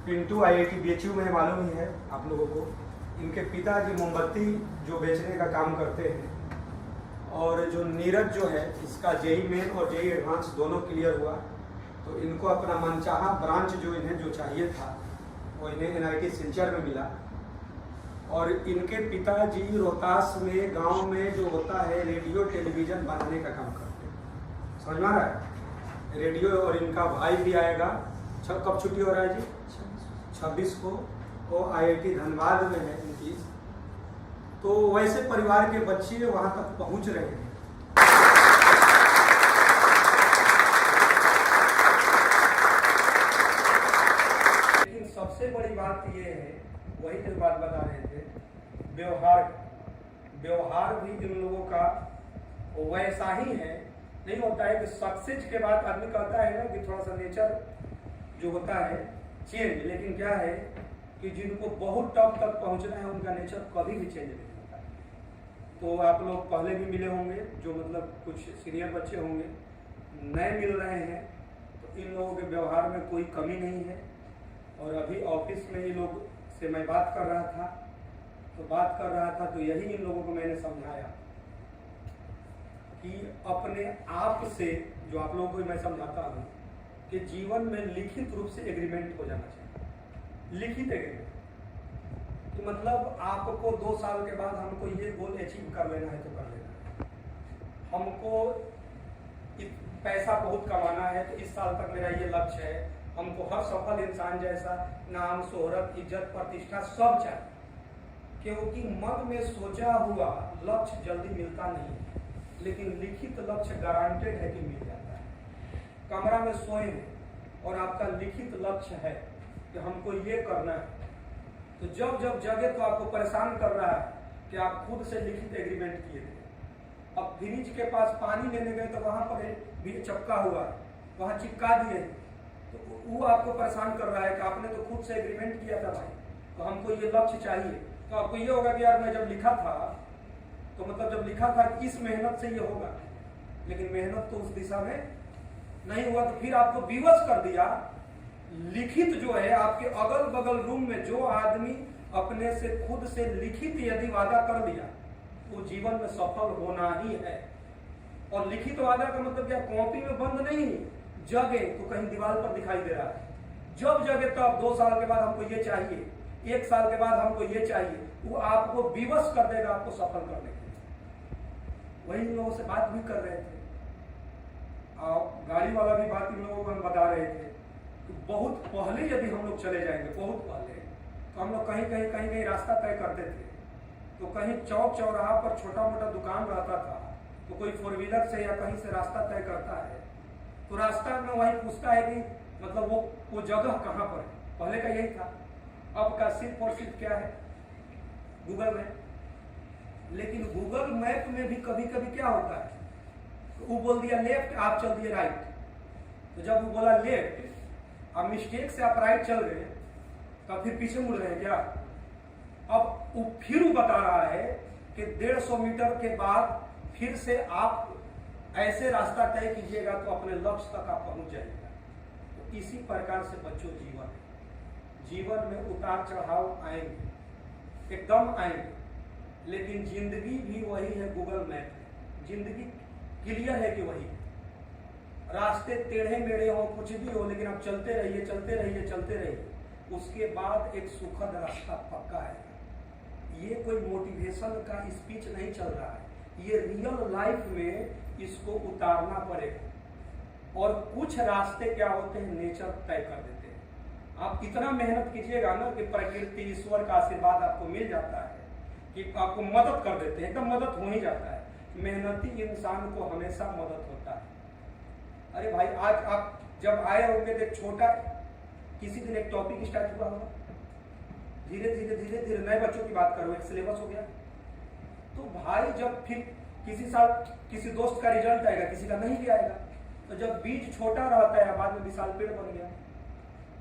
Pintu IIT BHU में मालूम ही है आप लोगों को। इनके पिताजी मोमबत्ती जो बेचने का काम करते हैं और जो नीरज जो है इसका JEE मेन और JEE एडवांस दोनों क्लियर हुआ, तो इनको अपना मनचाहा ब्रांच जो इन्हें जो चाहिए था वो इन्हें NIT सिलचर में मिला। और इनके पिताजी रोहतास में गांव में जो होता है रेडियो टेलीविज़न बनाने का काम करते हैं, समझ में आ रहा है? रेडियो। और इनका भाई भी आएगा, कब छुट्टी हो रहा है जी? 26 को। वो IIT धनबाद में है इनकी। तो वैसे परिवार के बच्चे वहाँ तक पहुँच रहे हैं। लेकिन सबसे बड़ी बात ये है, वही जो बात बता रहे थे, व्यवहार भी इन लोगों का वैसा ही है। नहीं होता है कि सक्सेस के बाद आदमी कहता है ना कि थोड़ा सा नेचर जो होता है चेंज, लेकिन क्या है कि जिनको बहुत टॉप तक पहुंचना है उनका नेचर कभी भी चेंज नहीं होता है। तो आप लोग पहले भी मिले होंगे, जो मतलब कुछ सीनियर बच्चे होंगे, नए मिल रहे हैं, तो इन लोगों के व्यवहार में कोई कमी नहीं है। और अभी ऑफिस में ये लोग से मैं बात कर रहा था तो यही इन लोगों को मैंने समझाया कि अपने आप से, जो आप लोगों को मैं समझाता हूँ कि जीवन में लिखित रूप से एग्रीमेंट हो जाना चाहिए। लिखित एग्रीमेंट कि मतलब आपको 2 साल के बाद हमको ये गोल अचीव कर लेना है तो कर लेना है, हमको पैसा बहुत कमाना है तो इस साल तक मेरा ये लक्ष्य है, हमको हर सफल इंसान जैसा नाम, शोहरत, इज्जत, प्रतिष्ठा सब चाहिए। क्योंकि मन में सोचा हुआ लक्ष्य जल्दी मिलता नहीं है, लेकिन लिखित लक्ष्य गारंटेड है कि मिल जाता है। कमरा में सोए और आपका लिखित लक्ष्य है कि हमको ये करना है, तो जब जब जगह तो आपको परेशान कर रहा है कि आप खुद से लिखित एग्रीमेंट किए थे। अब फ्रिज के पास पानी लेने गए तो वहां पर भी चपका हुआ है, वहां चिपका दिए, तो वो आपको परेशान कर रहा है कि आपने तो खुद से एग्रीमेंट किया था भाई, तो हमको ये लक्ष्य चाहिए। तो आपको ये होगा कि यार मैं जब लिखा था तो मतलब जब लिखा था कि इस मेहनत से ये होगा, लेकिन मेहनत तो उस दिशा में नहीं हुआ, तो फिर आपको विवश कर दिया। लिखित जो है आपके अगल बगल रूम में जो आदमी अपने से खुद से लिखित यदि वादा कर दिया वो जीवन में सफल होना ही है। और लिखित वादा का मतलब क्या? कॉपी में बंद नहीं, जगे तो कहीं दीवार पर दिखाई दे रहा है। जब जगे तो आप 2 साल के बाद हमको ये चाहिए, 1 साल के बाद हमको ये चाहिए, वो आपको विवश कर देगा आपको सफल करने के लिए। वही इन लोगों से बात भी कर रहे थे और गाड़ी वाला भी बात इन लोगों को हम बता रहे थे कि बहुत पहले यदि हम लोग चले जाएंगे, बहुत पहले, तो हम लोग कहीं रास्ता तय करते थे, तो कहीं चौक चौराहा पर छोटा मोटा दुकान रहता था, तो कोई 4 व्हीलर से या कहीं से रास्ता तय करता है, तो रास्ता में वही पूछता है कि मतलब वो जगह कहाँ पर है। पहले का यही था। अब का सिर्फ और सिर्फ क्या है? Google map. लेकिन गूगल मैप में भी कभी कभी क्या होता है, तो वो बोल दिया लेफ्ट, आप चल दिए राइट। तो जब वो बोला लेफ्ट, अब मिस्टेक से आप राइट चल गए, तो फिर पीछे मुड़ रहे हैं क्या? अब वो फिर वो बता रहा है कि 150 मीटर के बाद फिर से आप ऐसे रास्ता तय कीजिएगा तो अपने लक्ष्य तक आप पहुंच जाइएगा। तो इसी प्रकार से बच्चों जीवन में उतार चढ़ाव आएंगे, एकदम आएंगे, लेकिन जिंदगी भी वही है गूगल मैप है। जिंदगी क्लियर है कि वही है। रास्ते टेढ़े मेढ़े हो, कुछ भी हो, लेकिन आप चलते रहिए, चलते रहिए, चलते रहिए, उसके बाद एक सुखद रास्ता पक्का है। ये कोई मोटिवेशन का स्पीच नहीं चल रहा है, ये रियल लाइफ में इसको उतारना पड़ेगा। और कुछ रास्ते क्या होते हैं, नेचर तय कर देते हैं। आप इतना मेहनत कीजिएगा ना कि प्रकृति, ईश्वर का आशीर्वाद आपको मिल जाता है कि आपको मदद कर देते हैं, एकदम मदद हो ही जाता है। मेहनती इंसान को हमेशा मदद होता है। अरे भाई, आज आप जब आए होंगे तो छोटा किसी दिन एक टॉपिक स्टार्ट हुआ होगा, धीरे धीरे धीरे धीरे नए बच्चों की बात करो, एक सिलेबस हो गया। तो भाई जब फिर किसी साल किसी दोस्त का रिजल्ट आएगा, किसी का नहीं भी आएगा, तो जब बीज छोटा रहता है बाद में विशाल पेड़ बन गया।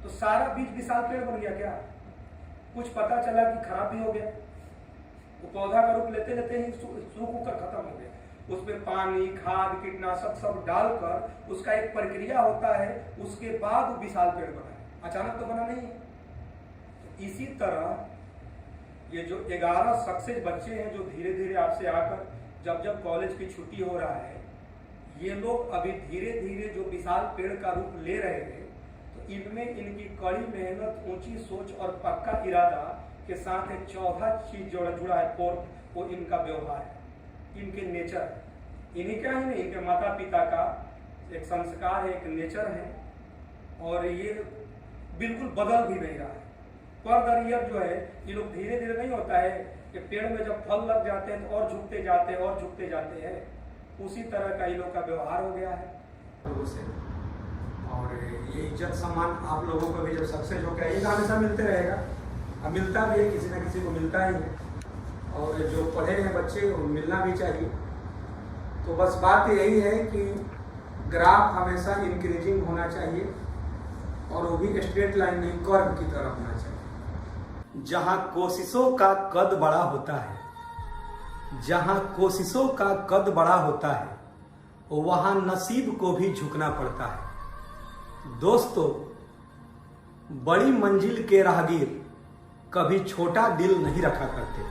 तो सारा बीज विशाल पेड़ बन गया क्या? कुछ पता चला कि खराब भी हो गया, वो पौधा का रूप लेते लेते ही सूख कर खत्म हो गया। उसमें पानी, खाद, कीटनाशक सब डालकर उसका एक प्रक्रिया होता है, उसके बाद विशाल पेड़ बना है। अचानक तो बना नहीं। इसी तरह ये जो 11 सक्सेस बच्चे हैं जो धीरे धीरे आपसे आकर जब जब कॉलेज की छुट्टी हो रहा है, ये लोग अभी धीरे धीरे जो विशाल पेड़ का रूप ले रहे हैं, तो इनमें इनकी कड़ी मेहनत, ऊंची सोच और पक्का इरादा के साथ एक चौथा चीज जो जुड़ा है, फोर्थ, वो इनका व्यवहार है, इनके नेचर है। इन्हीं का ही नहीं, इनके माता पिता का एक संस्कार है, एक नेचर है, और ये बिल्कुल बदल भी नहीं रहा है। पर दर ईयर जो है ये लोग धीरे धीरे नहीं होता है कि पेड़ में जब फल लग जाते हैं तो और झुकते जाते हैं और झुकते जाते हैं, उसी तरह का इन लोग का व्यवहार हो गया है लोगों से। और ये इज्जत सम्मान आप लोगों को भी जब सक्सेस हो गया, ये हमेशा मिलते रहेगा, अब मिलता भी है, किसी न किसी को मिलता ही है, और जो पढ़े हैं बच्चे उनको मिलना भी चाहिए। तो बस बात यही है कि ग्राफ हमेशा इंक्रीजिंग होना चाहिए, और वो भी स्ट्रेट लाइन नहीं, कर्व की तरफ होना चाहिए। जहां कोशिशों का कद बड़ा होता है, जहां कोशिशों का कद बड़ा होता है, वहां नसीब को भी झुकना पड़ता है। दोस्तों, बड़ी मंजिल के राहगीर कभी छोटा दिल नहीं रखा करते।